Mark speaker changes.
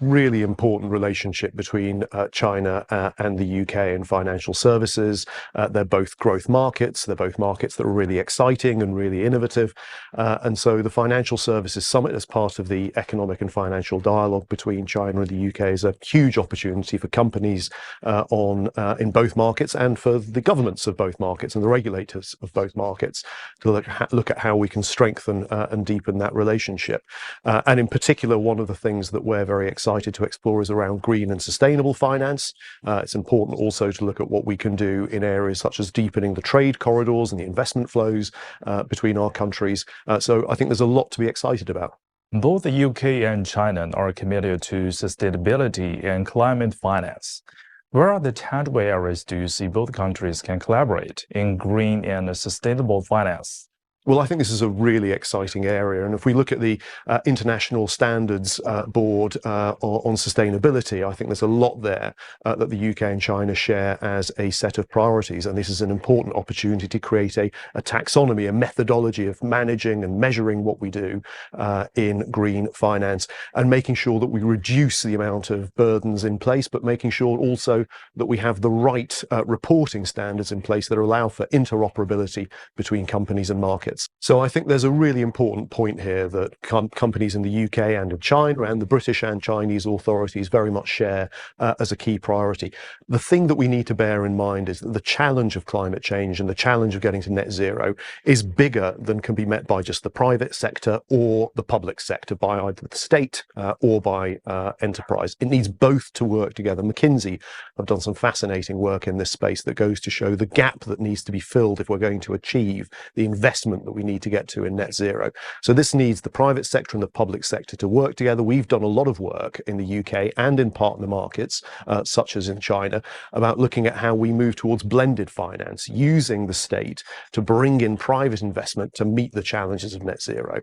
Speaker 1: really important relationship between China and the UK in financial services. They're both growth markets. They're both markets that are really exciting and really innovative. And so the Financial Services Summit, as part of the economic and financial dialogue between China and the UK, is a huge opportunity for companies in both markets, and for the governments of both markets and the regulators of both markets to look at how we can strengthen and deepen that relationship. And in particular, one of the things that we're very excited to explore is around green and sustainable finance. It's important also to look at what we can do in areas such as deepening the trade corridors and the investment flows between our countries. So I think there's a lot to be excited about.
Speaker 2: Both the UK and China are committed to sustainability and climate finance. Where are the tangible areas do you see both countries can collaborate in green and sustainable finance?
Speaker 1: Well, I think this is a really exciting area. And if we look at the International Standards Board on sustainability, I think there's a lot there that the UK and China share as a set of priorities. And this is an important opportunity to create a taxonomy, a methodology of managing and measuring what we do in green finance, and making sure that we reduce the amount of burdens in place, but making sure also that we have the right reporting standards in place that allow for interoperability between companies and markets. So I think there's a really important point here that companies in the UK and in China and the British and Chinese authorities very much share as a key priority. The thing that we need to bear in mind is that the challenge of climate change and the challenge of getting to net zero is bigger than can be met by just the private sector or the public sector, by either the state or by enterprise. It needs both to work together. McKinsey have done some fascinating work in this space that goes to show the gap that needs to be filled if we're going to achieve the investment that we need to get to in net zero. So this needs the private sector and the public sector to work together. We've done a lot of work in the UK and in partner markets, such as in China, about looking at how we move towards blended finance, using the state to bring in private investment to meet the challenges of net zero.